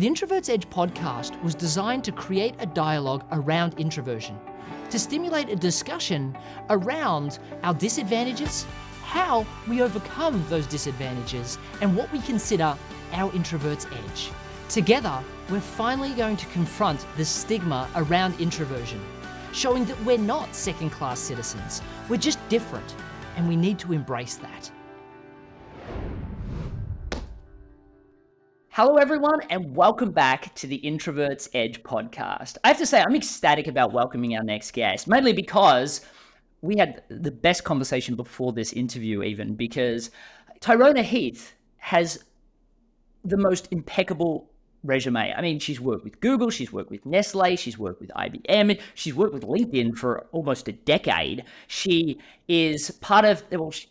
The Introvert's Edge podcast was designed to create a dialogue around introversion, to stimulate a discussion around our disadvantages, how we overcome those disadvantages, and what we consider our introvert's edge. Together, we're finally going to confront the stigma around introversion, showing that we're not second-class citizens, we're just different, and we need to embrace that. Hello everyone, and welcome back to the Introvert's Edge podcast. I have to say, I'm ecstatic about welcoming our next guest, mainly because we had the best conversation before this interview even, because Tyrona Heath has the most impeccable resume. I mean, she's worked with Google, she's worked with Nestle, she's worked with IBM, she's worked with LinkedIn for almost a decade. She is part of,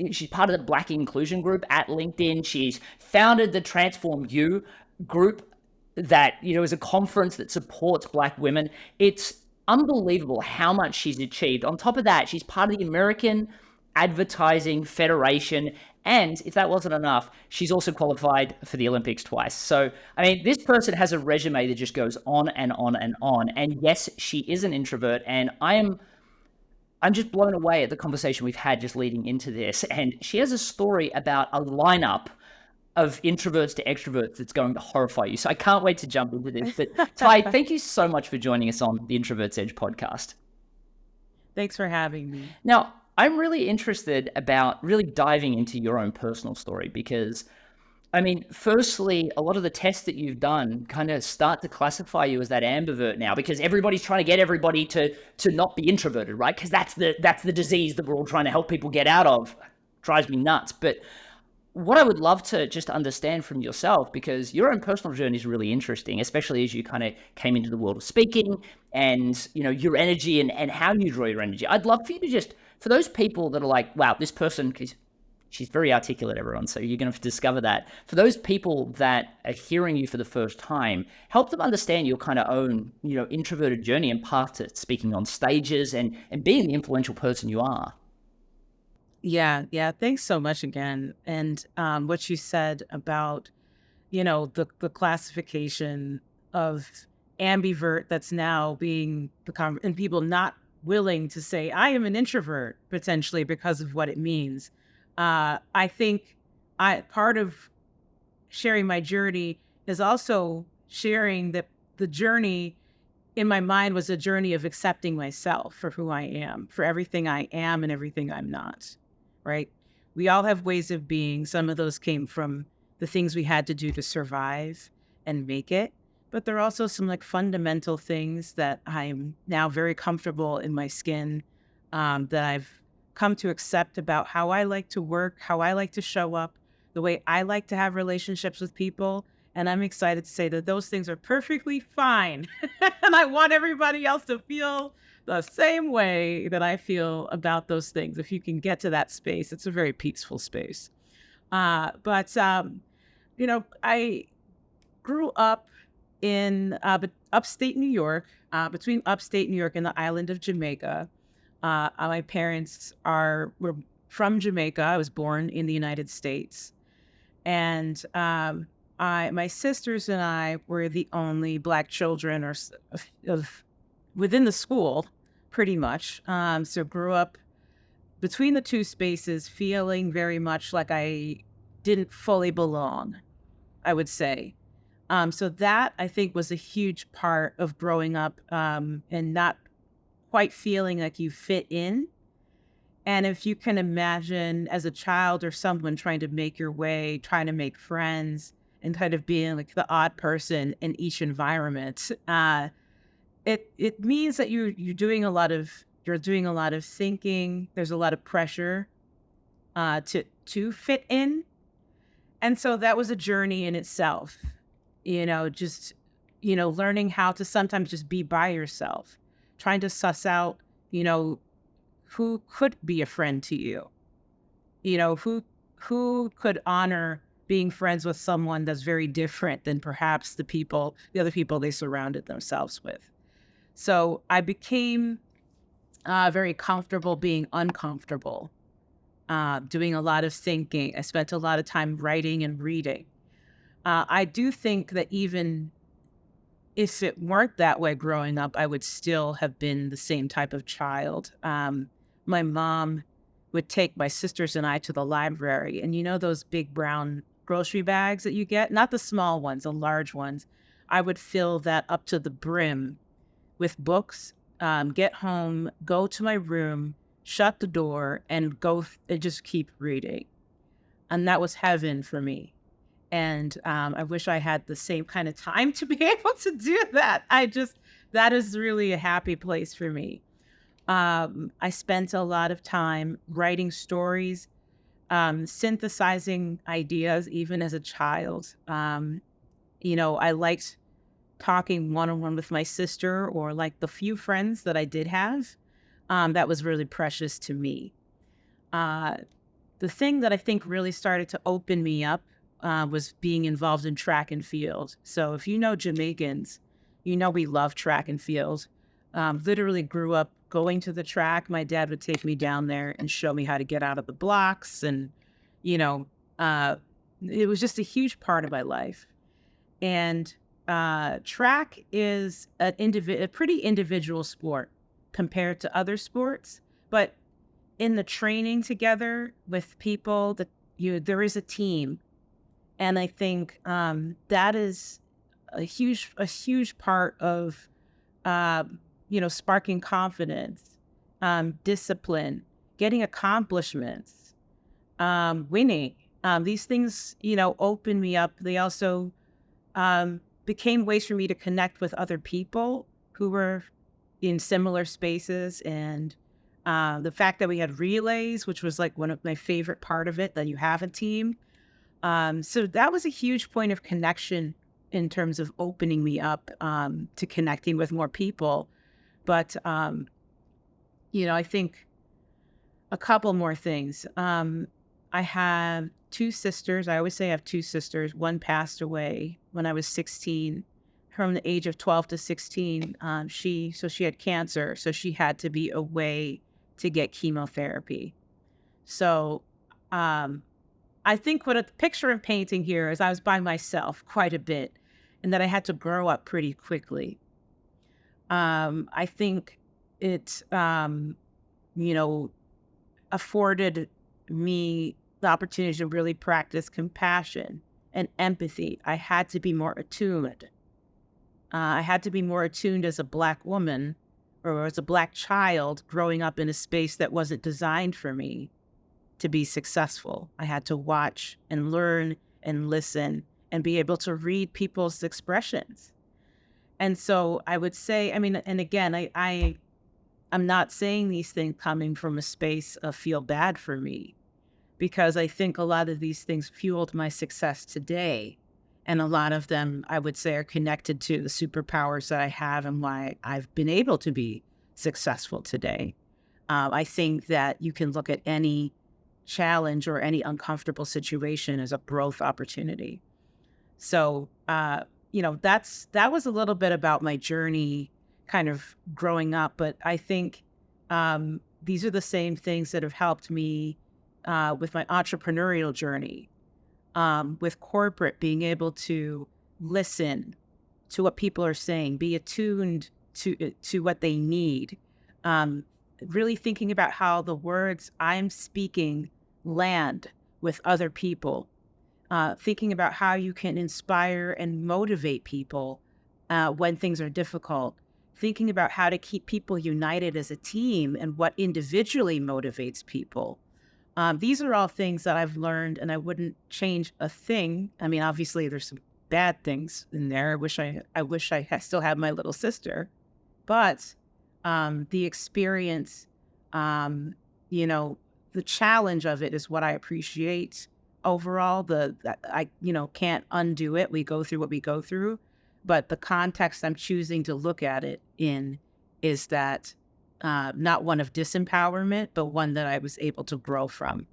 she's part of the Black Inclusion group at LinkedIn. She's founded the Transform You group that, is a conference that supports Black women. It's unbelievable how much she's achieved. On top of that, she's part of the American Advertising Federation. And if that wasn't enough, she's also qualified for the Olympics twice. So, I mean, this person has a resume that just goes on and on and on. And yes, she is an introvert. And I'm just blown away at the conversation we've had just leading into this. And she has a story about a lineup of introverts to extroverts that's going to horrify you. So I can't wait to jump into this. But Ty, thank you so much for joining us on the Introvert's Edge podcast. Thanks for having me. Now, I'm really interested about really diving into your own personal story because, I mean, firstly, a lot of the tests that you've done kind of start to classify you as that ambivert now because everybody's trying to get everybody to not be introverted, right? Because that's the disease that we're all trying to help people get out of. Drives me nuts. But what I would love to just understand from yourself, because your own personal journey is really interesting, especially as you kind of came into the world of speaking and, your energy and how you draw your energy. I'd love for you to just, for those people that are like, wow, this person, she's very articulate, everyone, so you're going to discover that. For those people that are hearing you for the first time, help them understand your kind of own, introverted journey and path to speaking on stages and being the influential person you are. Yeah. Thanks so much again. And what you said about, the classification of ambivert that's now being become, and people not willing to say, I am an introvert, potentially because of what it means. I think part of sharing my journey is also sharing that the journey in my mind was a journey of accepting myself for who I am, for everything I am and everything I'm not. Right? We all have ways of being. Some of those came from the things we had to do to survive and make it. But there are also some fundamental things that I'm now very comfortable in my skin, that I've come to accept about how I like to work, how I like to show up, the way I like to have relationships with people. And I'm excited to say that those things are perfectly fine. And I want everybody else to feel the same way that I feel about those things. If you can get to that space, it's a very peaceful space. But I grew up in upstate New York, between upstate New York and the island of Jamaica. My parents were from Jamaica. I was born in the United States. And my sisters and I were the only Black children of within the school, pretty much. So grew up between the two spaces, feeling very much like I didn't fully belong, I would say. So that, I think, was a huge part of growing up and not quite feeling like you fit in. And if you can imagine as a child or someone trying to make your way, trying to make friends, and kind of being like the odd person in each environment, it means that you're doing a lot of thinking. There's a lot of pressure to fit in, and so that was a journey in itself. Learning how to sometimes just be by yourself, trying to suss out, who could be a friend to you, who could honor being friends with someone that's very different than perhaps the other people they surrounded themselves with. So I became very comfortable being uncomfortable, doing a lot of thinking. I spent a lot of time writing and reading. I do think that even if it weren't that way growing up, I would still have been the same type of child. My mom would take my sisters and I to the library, and you know those big brown grocery bags that you get, not the small ones, the large ones. I would fill that up to the brim with books, get home, go to my room, shut the door, and and just keep reading. And that was heaven for me. And I wish I had the same kind of time to be able to do that. That is really a happy place for me. I spent a lot of time writing stories, synthesizing ideas, even as a child. I liked talking one on one with my sister, or like the few friends that I did have. That was really precious to me. Uh, the thing that I think really started to open me up was being involved in track and field. So if you know Jamaicans, you know we love track and field. Literally grew up going to the track. My dad would take me down there and show me how to get out of the blocks. And, you know, uh, it was just a huge part of my life. And track is a pretty individual sport compared to other sports. But in the training together with people, there is a team. And I think that is a huge part of uh, sparking confidence, discipline, getting accomplishments, winning. These things, open me up. They also became ways for me to connect with other people who were in similar spaces. And the fact that we had relays, which was like one of my favorite part of it, that you have a team. So that was a huge point of connection in terms of opening me up to connecting with more people. But, I think a couple more things. I have two sisters. I always say I have two sisters. One passed away when I was 16. From the age of 12 to 16, she had cancer. So she had to be away to get chemotherapy. So I think what a picture I'm painting here is I was by myself quite a bit, and that I had to grow up pretty quickly. I think it, afforded me the opportunity to really practice compassion and empathy. I had to be more attuned. I had to be more attuned as a Black woman, or as a Black child growing up in a space that wasn't designed for me to be successful. I had to watch and learn and listen and be able to read people's expressions. And so I would say, and again, I'm not saying these things coming from a space of feel bad for me, because I think a lot of these things fueled my success today. And a lot of them, I would say, are connected to the superpowers that I have and why I've been able to be successful today. I think that you can look at any challenge or any uncomfortable situation as a growth opportunity. So, that was a little bit about my journey kind of growing up. But I think these are the same things that have helped me with my entrepreneurial journey, with corporate, being able to listen to what people are saying, be attuned to what they need, really thinking about how the words I'm speaking land with other people, thinking about how you can inspire and motivate people when things are difficult, thinking about how to keep people united as a team and what individually motivates people. These are all things that I've learned, and I wouldn't change a thing. I mean, obviously, there's some bad things in there. I wish I still had my little sister, but the experience, the challenge of it is what I appreciate overall. I can't undo it. We go through what we go through, but the context I'm choosing to look at it in is that not one of disempowerment, but one that I was able to grow from.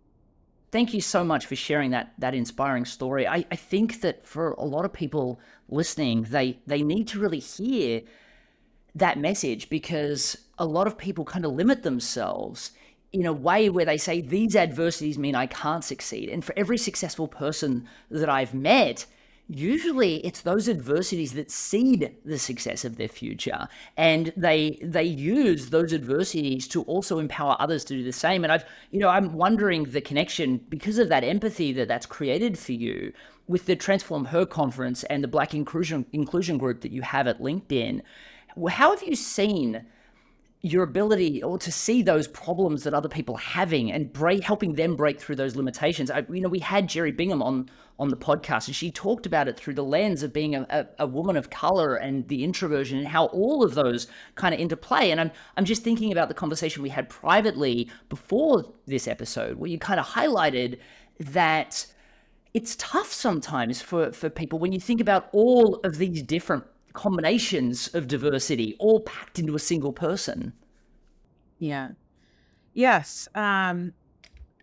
Thank you so much for sharing that inspiring story. I think that for a lot of people listening, they need to really hear that message, because a lot of people kind of limit themselves in a way where they say these adversities mean I can't succeed. And for every successful person that I've met, usually it's those adversities that seed the success of their future, and they use those adversities to also empower others to do the same. And I'm wondering the connection, because of that empathy that's created for you with the Transform Her conference and the Black inclusion group that you have at LinkedIn. How have you seen your ability or to see those problems that other people are having and helping them break through those limitations? We had Jerry Bingham on the podcast, and she talked about it through the lens of being a woman of color and the introversion and how all of those kind of interplay. And I'm just thinking about the conversation we had privately before this episode, where you kind of highlighted that it's tough sometimes for people when you think about all of these different combinations of diversity all packed into a single person. Yeah. Yes.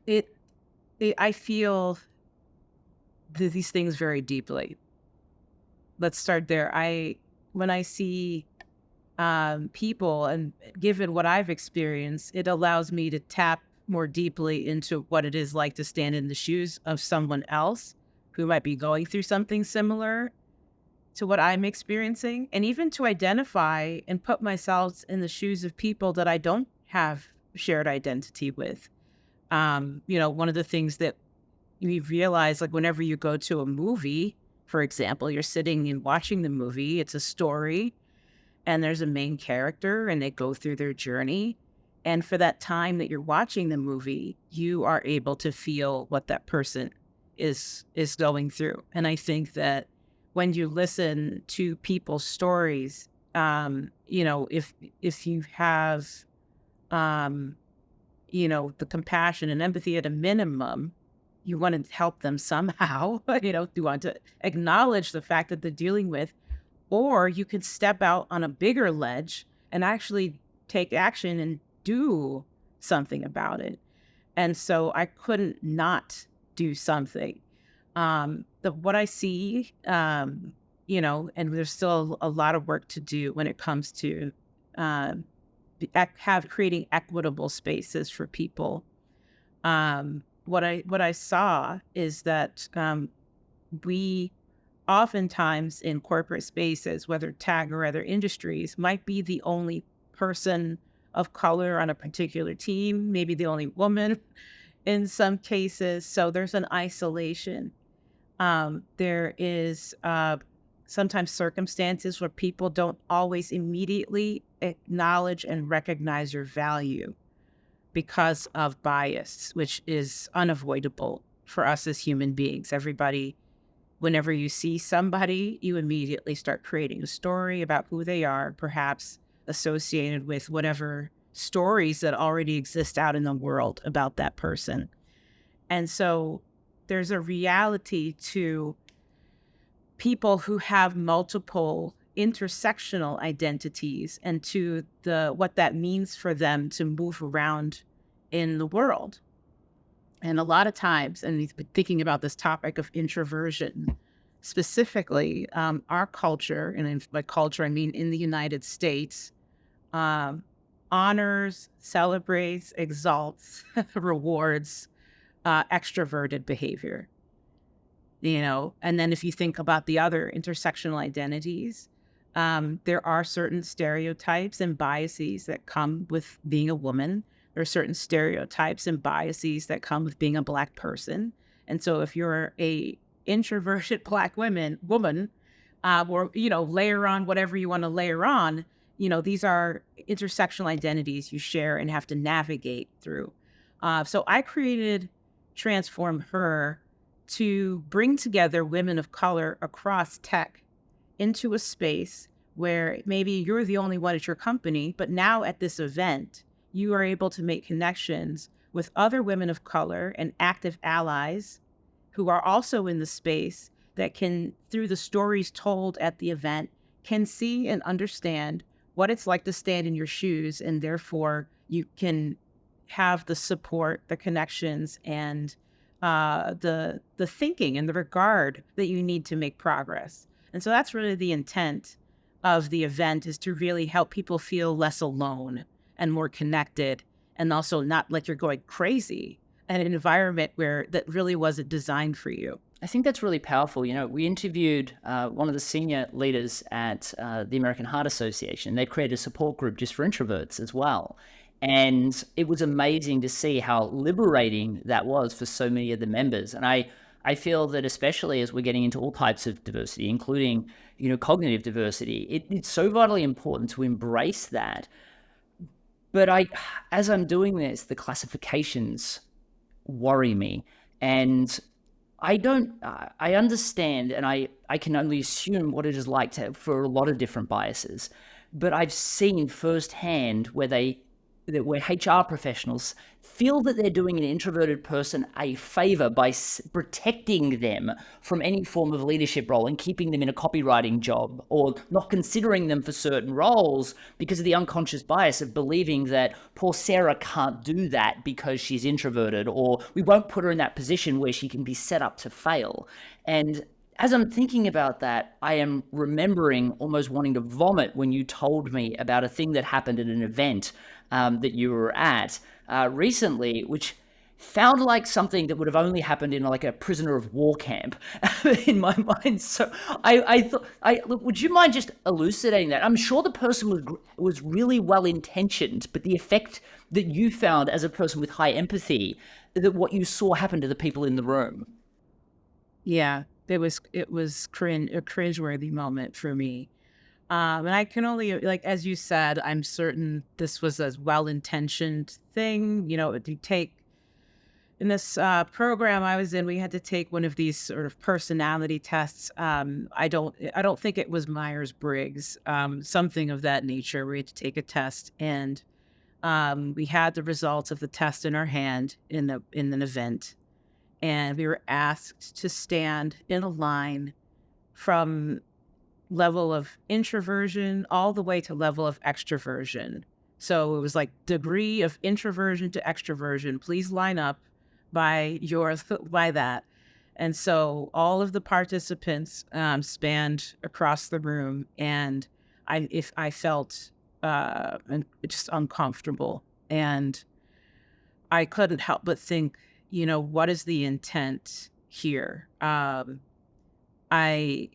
It, I feel these things very deeply. Let's start there. When I see people, and given what I've experienced, it allows me to tap more deeply into what it is like to stand in the shoes of someone else who might be going through something similar to what I'm experiencing, and even to identify and put myself in the shoes of people that I don't have shared identity with. One of the things that we realize, like whenever you go to a movie, for example, you're sitting and watching the movie, it's a story, and there's a main character and they go through their journey. And for that time that you're watching the movie, you are able to feel what that person is going through. And I think that when you listen to people's stories, if you have, the compassion and empathy at a minimum, you want to help them somehow, you want to acknowledge the fact that they're dealing with, or you could step out on a bigger ledge and actually take action and do something about it. And so I couldn't not do something. What I see, and there's still a lot of work to do when it comes to creating equitable spaces for people. What I saw is that we oftentimes in corporate spaces, whether tech or other industries, might be the only person of color on a particular team, maybe the only woman in some cases. So there's an isolation. There is sometimes circumstances where people don't always immediately acknowledge and recognize your value because of bias, which is unavoidable for us as human beings. Everybody, whenever you see somebody, you immediately start creating a story about who they are, perhaps associated with whatever stories that already exist out in the world about that person. And so there's a reality to people who have multiple intersectional identities and to what that means for them to move around in the world. And a lot of times, and he's been thinking about this topic of introversion specifically, our culture, and by culture I mean in the United States, honors, celebrates, exalts, rewards extroverted behavior. And then if you think about the other intersectional identities, there are certain stereotypes and biases that come with being a woman. There are certain stereotypes and biases that come with being a Black person. And so if you're a introverted Black woman, or, layer on whatever you want to layer on, these are intersectional identities you share and have to navigate through. So I created Transform Her to bring together women of color across tech into a space where maybe you're the only one at your company, but now at this event, you are able to make connections with other women of color and active allies who are also in the space that can, through the stories told at the event, can see and understand what it's like to stand in your shoes, and therefore you can have the support, the connections, and the thinking and the regard that you need to make progress. And so that's really the intent of the event, is to really help people feel less alone and more connected, and also not like you're going crazy in an environment that really wasn't designed for you. I think that's really powerful. We interviewed one of the senior leaders at the American Heart Association. They created a support group just for introverts as well. And it was amazing to see how liberating that was for so many of the members. And I feel that especially as we're getting into all types of diversity, including, cognitive diversity, it's so vitally important to embrace that. But as I'm doing this, the classifications worry me. And I understand, and I can only assume what it is like for a lot of different biases, but I've seen firsthand where HR professionals feel that they're doing an introverted person a favor by protecting them from any form of leadership role and keeping them in a copywriting job, or not considering them for certain roles because of the unconscious bias of believing that poor Sarah can't do that because she's introverted, or we won't put her in that position where she can be set up to fail. And as I'm thinking about that, I am remembering almost wanting to vomit when you told me about a thing that happened at an event that you were at recently, which found like something that would have only happened in like a prisoner of war camp in my mind. So I thought, look, would you mind just elucidating that? I'm sure the person was really well intentioned, but the effect that you found as a person with high empathy, that what you saw happen to the people in the room. Yeah, it was a cringeworthy moment for me. And I can only, like, as you said, I'm certain this was a well-intentioned thing. You take in this program I was in, we had to take one of these sort of personality tests. I don't think it was Myers-Briggs, something of that nature. We had to take a test, and we had the results of the test in our hand in an event, and we were asked to stand in a line from level of introversion all the way to level of extroversion. So it was like degree of introversion to extroversion. Please line up by that. And so all of the participants spanned across the room, and I felt just uncomfortable, and I couldn't help but think, what is the intent here? I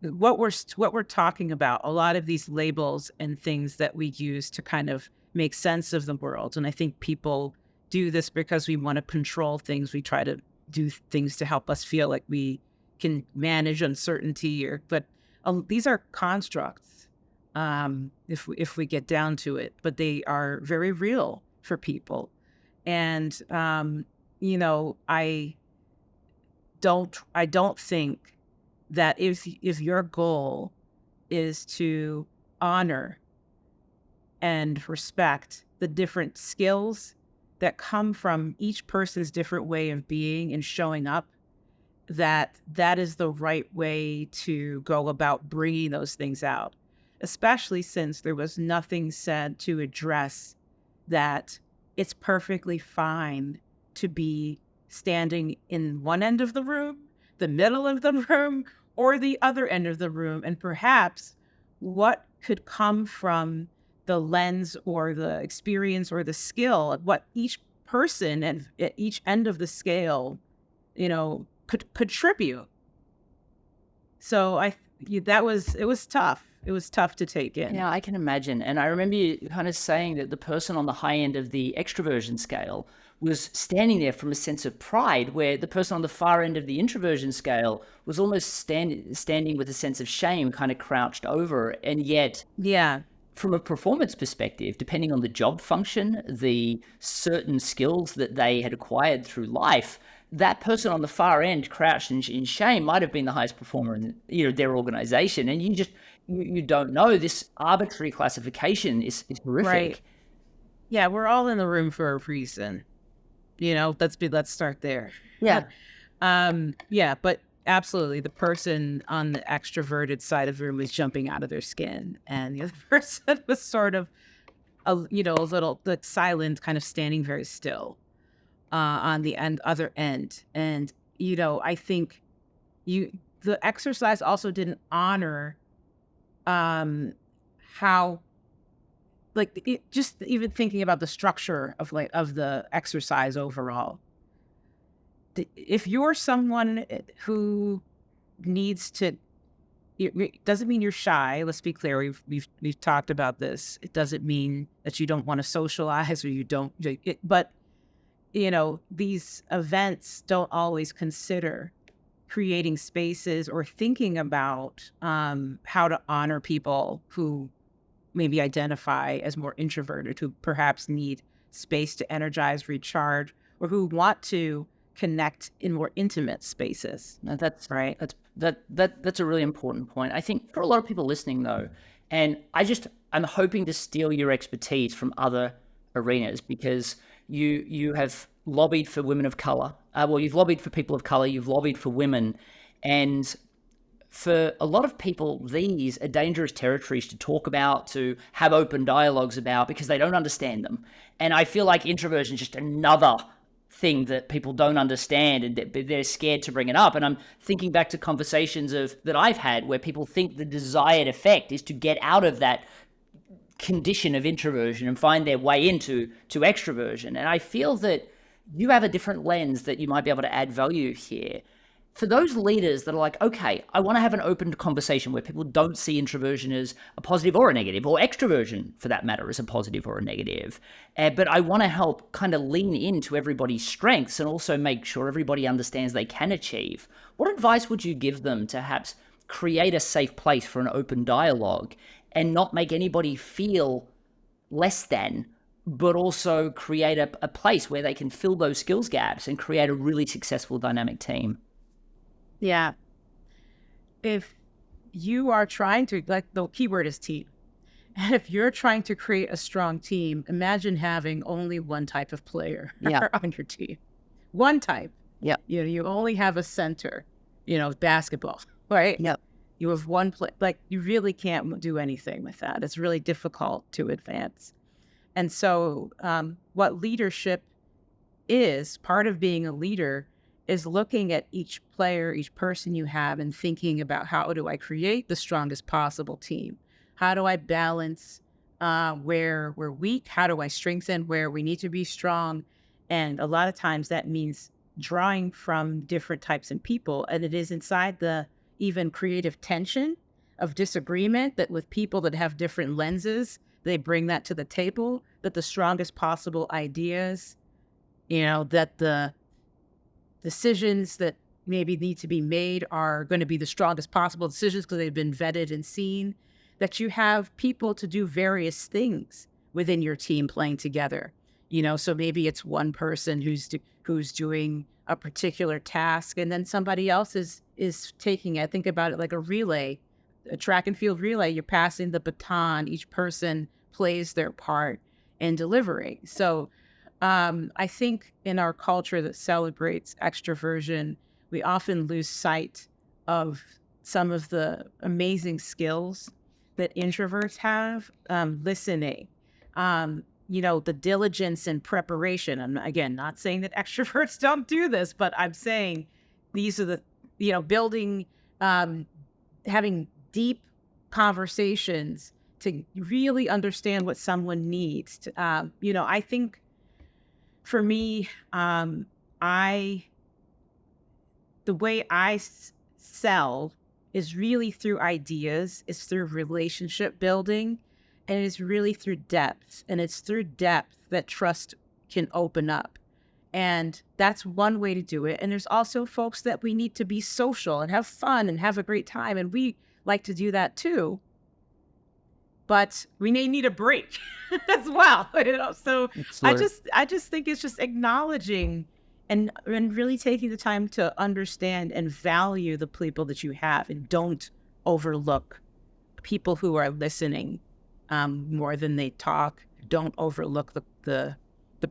what we're talking about, a lot of these labels and things that we use to kind of make sense of the world. And I think people do this because we want to control things. We try to do things to help us feel like we can manage uncertainty, but these are constructs, if we get down to it, but they are very real for people. And I don't think that if your goal is to honor and respect the different skills that come from each person's different way of being and showing up, that is the right way to go about bringing those things out, especially since there was nothing said to address that it's perfectly fine to be standing in one end of the room, the middle of the room, or the other end of the room. And perhaps what could come from the lens or the experience or the skill of what each person at each end of the scale, could contribute. So it was tough. It was tough to take in. Yeah, I can imagine. And I remember you kind of saying that the person on the high end of the extroversion scale was standing there from a sense of pride, where the person on the far end of the introversion scale was almost standing with a sense of shame, kind of crouched over. And yet, Yeah. from a performance perspective, depending on the job function, the certain skills that they had acquired through life, that person on the far end, crouched in shame, might have been the highest performer in their organization. And you don't know. This arbitrary classification is horrific. Right. Yeah, we're all in the room for a reason. Let's start there. Yeah. Yeah, but absolutely, the person on the extroverted side of the room was jumping out of their skin, and the other person was sort of a little silent, kind of standing very still on the other end. And I think the exercise also didn't honor how, like, just even thinking about the structure of the exercise overall if you're someone who needs to, it doesn't mean you're shy. Let's be clear. We've talked about this. It doesn't mean that you don't want to socialize or you don't. But these events don't always consider creating spaces or thinking about how to honor people who maybe identify as more introverted, who perhaps need space to energize, recharge, or who want to connect in more intimate spaces. No, that's right. That's a really important point. I think for a lot of people listening though, and I'm hoping to steal your expertise from other arenas, because you have lobbied for women of color. Well, you've lobbied for people of color, you've lobbied for women, and for a lot of people, these are dangerous territories to talk about, to have open dialogues about, because they don't understand them. And I feel like introversion is just another thing that people don't understand, and they're scared to bring it up. And I'm thinking back to conversations that I've had where people think the desired effect is to get out of that condition of introversion and find their way into extroversion. And I feel that you have a different lens that you might be able to add value here. For those leaders that are like, okay, I want to have an open conversation where people don't see introversion as a positive or a negative, or extroversion for that matter as a positive or a negative, but I want to help kind of lean into everybody's strengths and also make sure everybody understands they can achieve. What advice would you give them to perhaps create a safe place for an open dialogue and not make anybody feel less than, but also create a place where they can fill those skills gaps and create a really successful dynamic team? Yeah. If you are trying to, like, the keyword is team. And if you're trying to create a strong team, imagine having only one type of player on your team. One type. Yeah. You only have a center, basketball, right? Yep. You have one play, like, you really can't do anything with that. It's really difficult to advance. And so what leadership is, part of being a leader, is looking at each player, each person you have, and thinking about, how do I create the strongest possible team? How do I balance where we're weak? How do I strengthen where we need to be strong? And a lot of times that means drawing from different types of people. And it is inside the even creative tension of disagreement that with people that have different lenses, they bring that to the table, that the strongest possible ideas, that the decisions that maybe need to be made are going to be the strongest possible decisions because they've been vetted and seen, that you have people to do various things within your team playing together. So maybe it's one person who's doing a particular task, and then somebody else is taking it. Think about it like a relay, a track and field relay. You're passing the baton. Each person plays their part in delivering. So I think in our culture that celebrates extroversion, we often lose sight of some of the amazing skills that introverts have. Listening, the diligence and preparation. I'm, again, not saying that extroverts don't do this, but I'm saying these are the, building, having deep conversations to really understand what someone needs. I think, for me, the way I sell is really through ideas, it's through relationship building, and it's really through depth. And it's through depth that trust can open up. And that's one way to do it. And there's also folks that we need to be social and have fun and have a great time. And we like to do that too. But we may need a break as well. So I just think it's just acknowledging and really taking the time to understand and value the people that you have, and don't overlook people who are listening more than they talk. Don't overlook the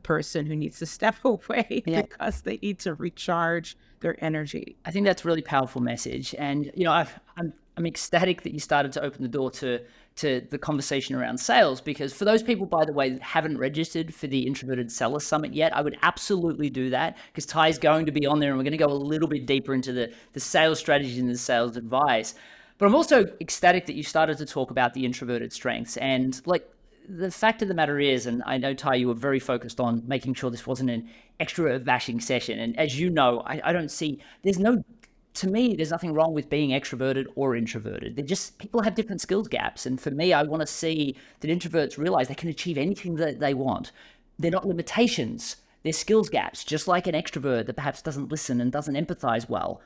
person who needs to step away because they need to recharge their energy. I think that's a really powerful message. And, I'm ecstatic that you started to open the door to the conversation around sales, because for those people, by the way, that haven't registered for the Introverted Seller Summit yet, I would absolutely do that, because Ty's going to be on there and we're going to go a little bit deeper into the sales strategy and the sales advice. But I'm also ecstatic that you started to talk about the introverted strengths, and like the fact of the matter is, and I know, Ty, you were very focused on making sure this wasn't an extrovert bashing session. And as you know, I don't see, to me, there's nothing wrong with being extroverted or introverted. People have different skills gaps. And for me, I want to see that introverts realize they can achieve anything that they want. They're not limitations. They're skills gaps, just like an extrovert that perhaps doesn't listen and doesn't empathize well.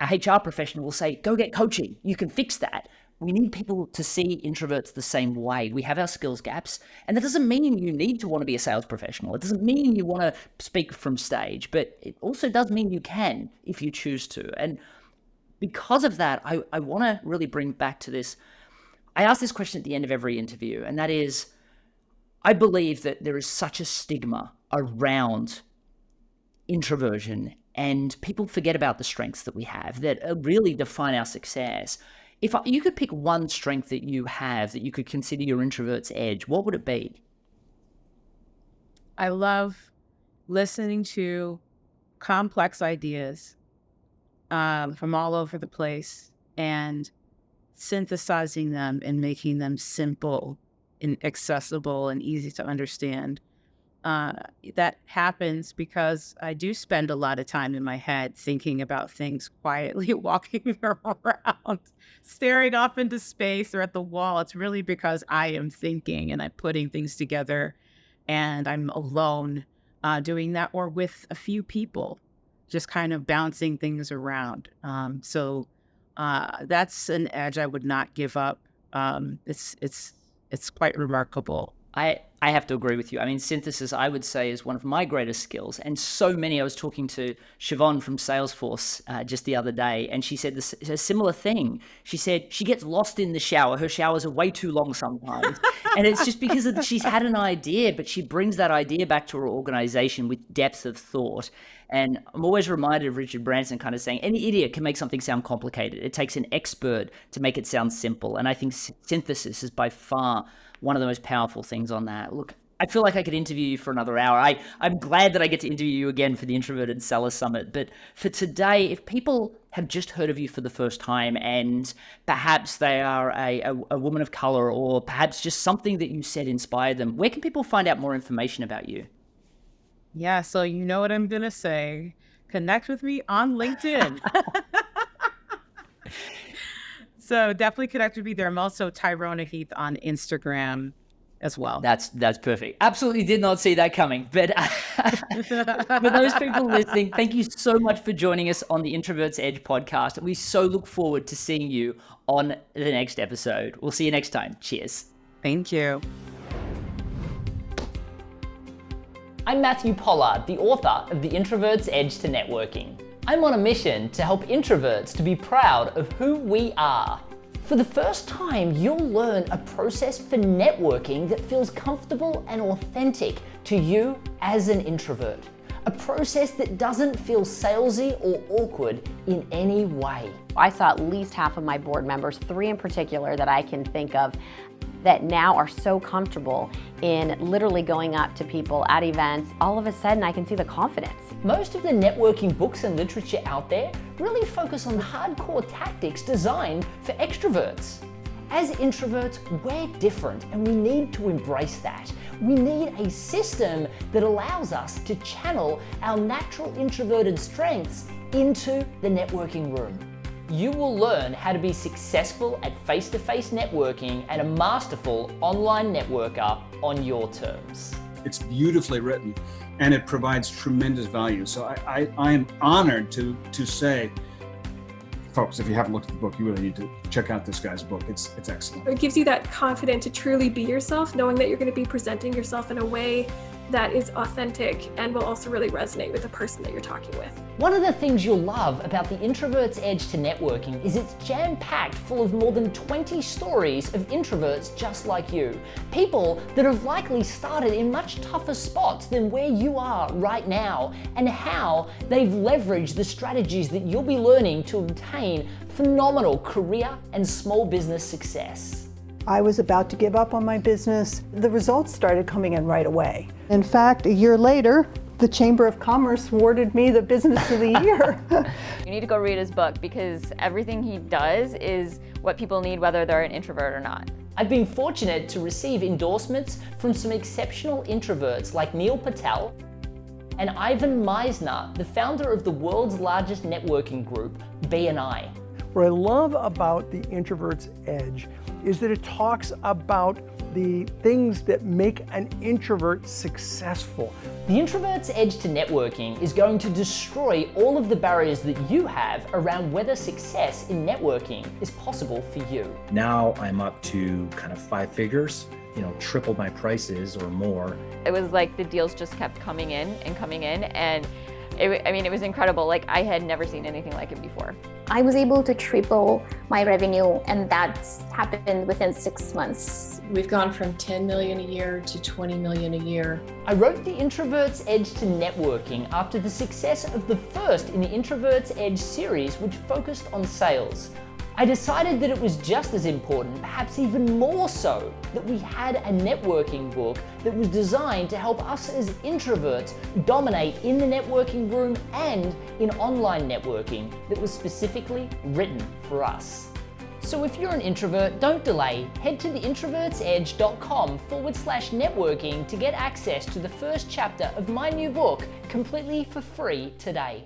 A HR professional will say, go get coaching. You can fix that. We need people to see introverts the same way. We have our skills gaps, and that doesn't mean you need to want to be a sales professional. It doesn't mean you want to speak from stage, but it also does mean you can if you choose to. And because of that, I want to really bring back to this. I ask this question at the end of every interview, and that is, I believe that there is such a stigma around introversion, and people forget about the strengths that we have that really define our success. If you could pick one strength that you have that you could consider your introvert's edge, what would it be? I love listening to complex ideas from all over the place and synthesizing them and making them simple and accessible and easy to understand. That happens because I do spend a lot of time in my head thinking about things quietly, walking around, staring off into space or at the wall. It's really because I am thinking and I'm putting things together, and I'm alone doing that, or with a few people, just kind of bouncing things around. So that's an edge I would not give up. It's quite remarkable. I have to agree with you. I mean, synthesis, I would say, is one of my greatest skills. And so many, I was talking to Siobhan from Salesforce just the other day, and she said a similar thing. She said she gets lost in the shower. Her showers are way too long sometimes. And it's just because she's had an idea, but she brings that idea back to her organization with depth of thought. And I'm always reminded of Richard Branson kind of saying, any idiot can make something sound complicated. It takes an expert to make it sound simple. And I think synthesis is by far one of the most powerful things on that. Look, I feel like I could interview you for another hour. I'm glad that I get to interview you again for the Introverted Seller Summit. But for today, if people have just heard of you for the first time and perhaps they are a woman of color, or perhaps just something that you said inspired them, where can people find out more information about you? Yeah, so you know what I'm going to say. Connect with me on LinkedIn. So definitely connect with me there. I'm also Tyrona Heath on Instagram as well. That's perfect. Absolutely did not see that coming. But for those people listening, thank you so much for joining us on the Introvert's Edge podcast. We so look forward to seeing you on the next episode. We'll see you next time. Cheers. Thank you. I'm Matthew Pollard, the author of The Introvert's Edge to Networking. I'm on a mission to help introverts to be proud of who we are. For the first time, you'll learn a process for networking that feels comfortable and authentic to you as an introvert. A process that doesn't feel salesy or awkward in any way. I saw at least half of my board members, 3 in particular that I can think of, that now are so comfortable in literally going up to people at events. All of a sudden, I can see the confidence. Most of the networking books and literature out there really focus on hardcore tactics designed for extroverts. As introverts, we're different, and we need to embrace that. We need a system that allows us to channel our natural introverted strengths into the networking room. You will learn how to be successful at face-to-face networking and a masterful online networker on your terms. It's beautifully written, and it provides tremendous value. So I am honored to say, folks, if you haven't looked at the book, you really need to check out this guy's book. It's excellent. It gives you that confidence to truly be yourself, knowing that you're going to be presenting yourself in a way that is authentic and will also really resonate with the person that you're talking with. One of the things you'll love about the Introvert's Edge to Networking is it's jam-packed full of more than 20 stories of introverts just like you. People that have likely started in much tougher spots than where you are right now, and how they've leveraged the strategies that you'll be learning to obtain phenomenal career and small business success. I was about to give up on my business. The results started coming in right away. In fact, a year later, the Chamber of Commerce awarded me the Business of the Year. You need to go read his book, because everything he does is what people need, whether they're an introvert or not. I've been fortunate to receive endorsements from some exceptional introverts like Neil Patel and Ivan Meisner, the founder of the world's largest networking group, BNI. What I love about the Introvert's Edge is that it talks about the things that make an introvert successful. The Introvert's Edge to Networking is going to destroy all of the barriers that you have around whether success in networking is possible for you. Now I'm up to kind of 5 figures, triple my prices or more. It was like the deals just kept coming in, and it was incredible. Like, I had never seen anything like it before. I was able to triple my revenue, and that's happened within 6 months. We've gone from 10 million a year to 20 million a year. I wrote The Introvert's Edge to Networking after the success of the first in the Introvert's Edge series, which focused on sales. I decided that it was just as important, perhaps even more so, that we had a networking book that was designed to help us as introverts dominate in the networking room and in online networking, that was specifically written for us. So if you're an introvert, don't delay. Head to theintrovertsedge.com/networking to get access to the first chapter of my new book completely for free today.